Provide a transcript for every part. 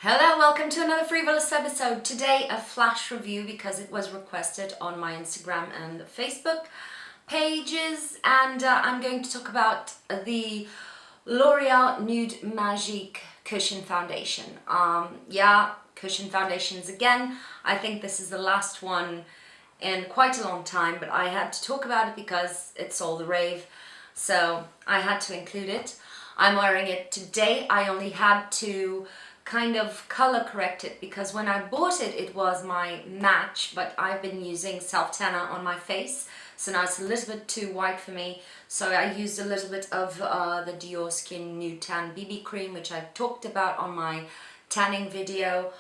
Hello, welcome to another free.volous episode. Today a flash review because it was requested on my Instagram and Facebook pages, and I'm going to talk about the L'Oreal Nude Magique Cushion Foundation. Cushion foundations again. I think this is the last one in quite a long time, but I had to talk about it because it's all the rave, so I had to include it. I'm wearing it today. I only had to kind of color correct it because when I bought it, it was my match, but I've been using self-tanner on my face, so now it's a little bit too white for me. So I used a little bit of the Dior Skin Nude Tan BB cream, which I talked about on my tanning video,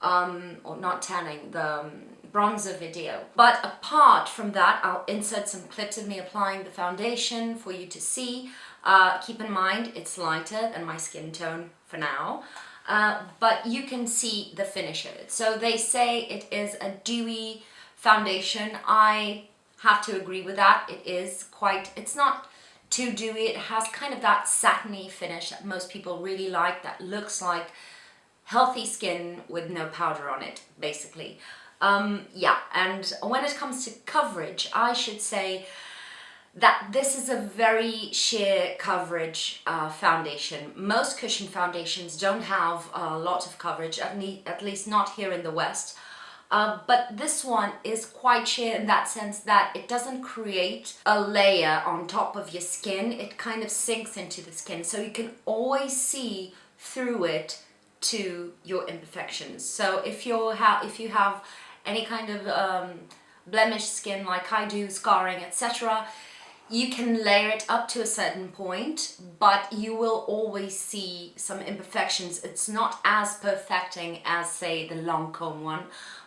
or not tanning, the bronzer video. But apart from that, I'll insert some clips of me applying the foundation for you to see. Keep in mind, it's lighter than my skin tone for now. But you can see the finish of it. So they say it is a dewy foundation. I have to agree with that. It is quite, it's not too dewy. It has kind of that satiny finish that most people really like, that looks like healthy skin with no powder on it, basically. And when it comes to coverage, I should say that this is a very sheer coverage foundation. Most cushion foundations don't have a lot of coverage, at least not here in the West. But this one is quite sheer in that sense that it doesn't create a layer on top of your skin. It kind of sinks into the skin, so you can always see through it to your imperfections. So if you have any kind of blemished skin like I do, scarring, etc., you can layer it up to a certain point, but you will always see some imperfections. It's not as perfecting as, say, the Lancome one,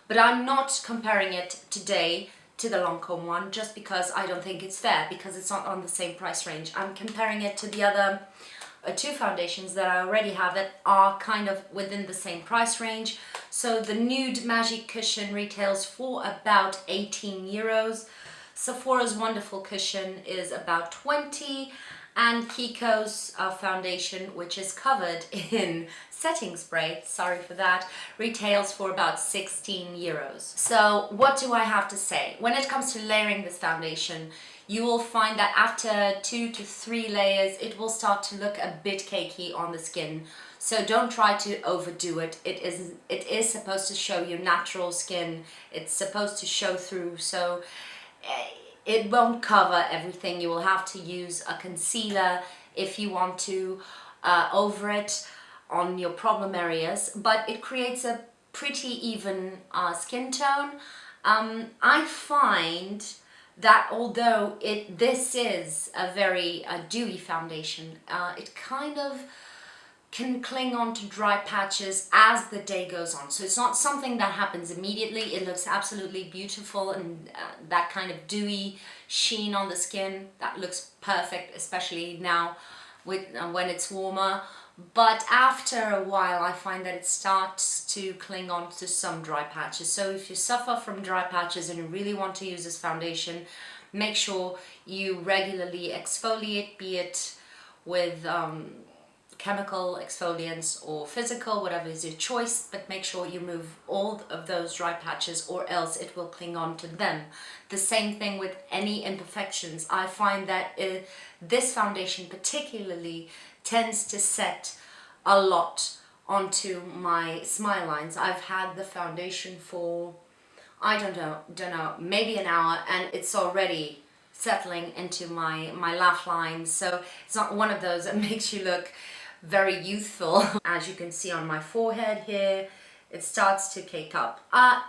but I'm not comparing it today to the Lancome one just because I don't think it's fair, because it's not on the same price range. I'm comparing it to the other two foundations that I already have that are kind of within the same price range. So the Nude Magique Cushion retails for about 18 euros. Sephora's Wonderful Cushion is about 20, and Kiko's foundation, which is covered in setting spray, sorry for that, retails for about 16 euros. So what do I have to say? When it comes to layering this foundation, you will find that after 2 to 3 layers, it will start to look a bit cakey on the skin. So don't try to overdo it. It is supposed to show your natural skin. It's supposed to show through, so it won't cover everything. You will have to use a concealer if you want to over it on your problem areas, but it creates a pretty even skin tone. I find that although this is a very dewy foundation, it kind of can cling on to dry patches as the day goes on. So it's not something that happens immediately. It looks absolutely beautiful, and that kind of dewy sheen on the skin, that looks perfect, especially now with when it's warmer. But after a while, I find that it starts to cling on to some dry patches. So if you suffer from dry patches and you really want to use this foundation, make sure you regularly exfoliate, be it with chemical exfoliants or physical, whatever is your choice, but make sure you remove all of those dry patches, or else it will cling on to them. The same thing with any imperfections. I find that this foundation particularly tends to set a lot onto my smile lines. I've had the foundation for, I don't know, maybe an hour, and it's already settling into my laugh lines. So it's not one of those that makes you look very youthful. As you can see on my forehead here, it starts to cake up.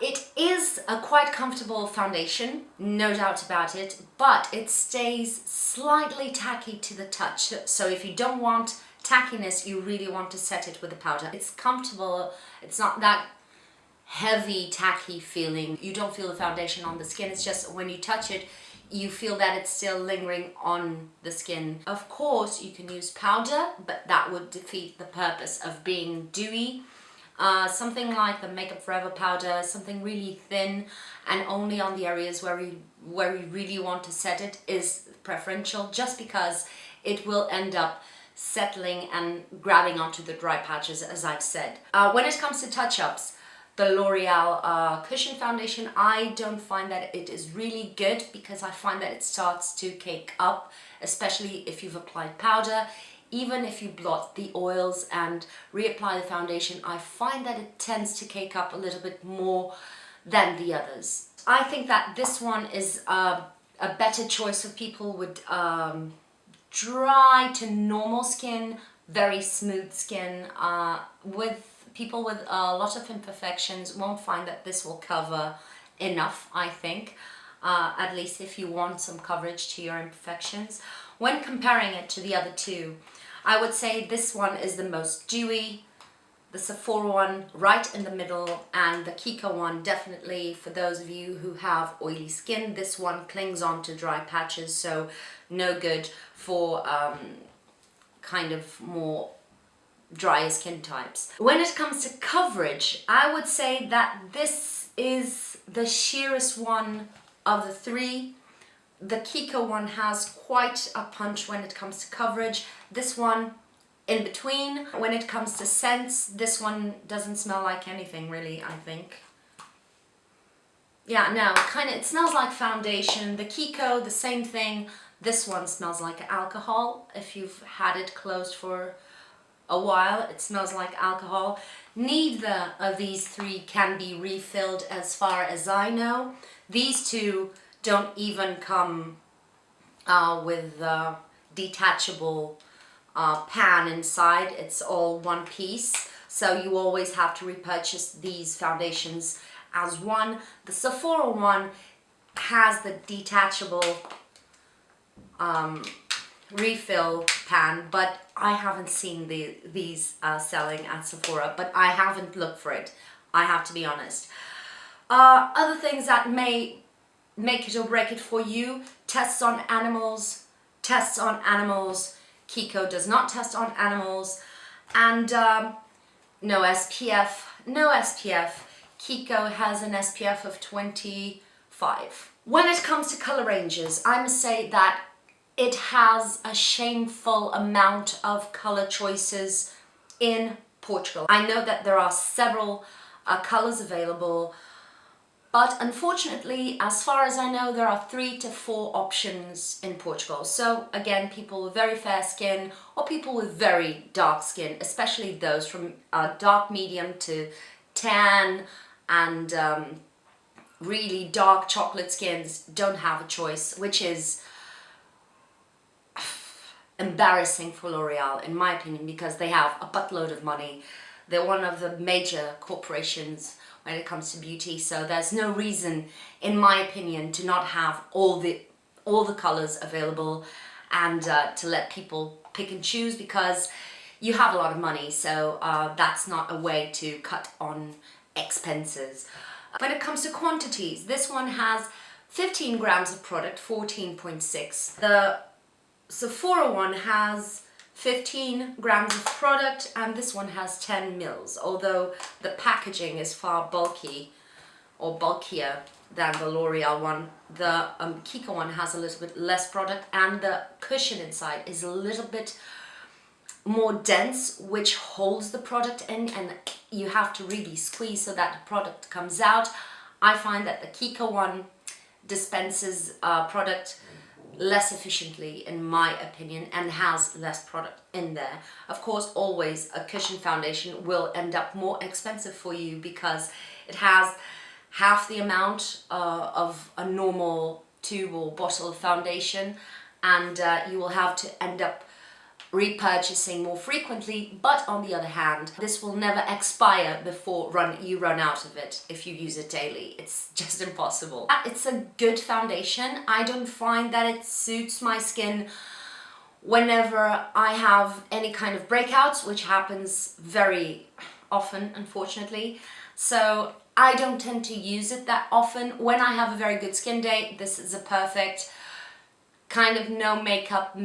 It is a quite comfortable foundation, no doubt about it, but it stays slightly tacky to the touch. So if you don't want tackiness, you really want to set it with a powder. It's comfortable, it's not that heavy, tacky feeling. You don't feel the foundation on the skin, it's just when you touch it, you feel that it's still lingering on the skin. Of course, you can use powder, but that would defeat the purpose of being dewy. Something like the Makeup Forever powder, something really thin and only on the areas where we really want to set it, is preferential, just because it will end up settling and grabbing onto the dry patches, as I've said. When it comes to touch-ups, the L'Oreal Cushion Foundation, I don't find that it is really good because I find that it starts to cake up, especially if you've applied powder. Even if you blot the oils and reapply the foundation, I find that it tends to cake up a little bit more than the others. I think that this one is a better choice for people with dry to normal skin, very smooth skin. With people with a lot of imperfections won't find that this will cover enough, I think, at least if you want some coverage to your imperfections. When comparing it to the other two, I would say this one is the most dewy, the Sephora one right in the middle, and the Kiko one definitely for those of you who have oily skin. This one clings on to dry patches, so no good for kind of more drier skin types. When it comes to coverage, I would say that this is the sheerest one of the three. The Kiko one has quite a punch when it comes to coverage. This one in between. When it comes to scents, this one doesn't smell like anything really, I think. Yeah, no, it smells like foundation. The Kiko, the same thing. This one smells like alcohol. If you've had it closed for a while, it smells like alcohol. Neither of these three can be refilled as far as I know. These two don't even come with detachable pan inside. It's all one piece, so you always have to repurchase these foundations as one. The Sephora one has the detachable refill pan, but I haven't seen these selling at Sephora, but I haven't looked for it, I have to be honest. Other things that may make it or break it for you: tests on animals, tests on animals. Kiko does not test on animals, and no SPF, no SPF. Kiko has an SPF of 25. When it comes to color ranges, I must say that it has a shameful amount of color choices in Portugal. I know that there are several colors available, but unfortunately, as far as I know, there are 3 to 4 options in Portugal. So again, people with very fair skin or people with very dark skin, especially those from dark medium to tan and really dark chocolate skins, don't have a choice, which is embarrassing for L'Oreal in my opinion, because they have a buttload of money. They're one of the major corporations when it comes to beauty, so there's no reason, in my opinion, to not have all the colors available and to let people pick and choose, because you have a lot of money, so that's not a way to cut on expenses. When it comes to quantities, this one has 15 grams of product, 14.6. The Sephora one has 15 grams of product, and this one has 10 mils, although the packaging is far bulky or bulkier than the L'Oreal one. The Kiko one has a little bit less product, and the cushion inside is a little bit more dense, which holds the product in, and you have to really squeeze so that the product comes out. I find that the Kiko one dispenses product less efficiently, in my opinion, and has less product in there. Of course, always a cushion foundation will end up more expensive for you because it has half the amount of a normal tube or bottle of foundation, and you will have to end up repurchasing more frequently. But on the other hand, this will never expire before you run out of it if you use it daily. It's just impossible. It's a good foundation. I don't find that it suits my skin whenever I have any kind of breakouts, which happens very often, unfortunately. So I don't tend to use it that often. When I have a very good skin day, this is a perfect kind of no makeup,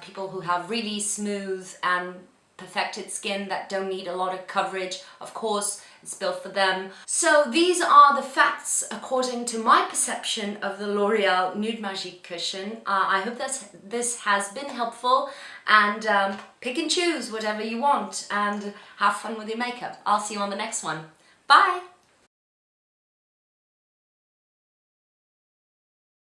people who have really smooth and perfected skin that don't need a lot of coverage. Of course, it's built for them. So these are the facts according to my perception of the L'Oreal Nude Magique cushion. I hope that this has been helpful, and pick and choose whatever you want and have fun with your makeup. I'll see you on the next one. Bye!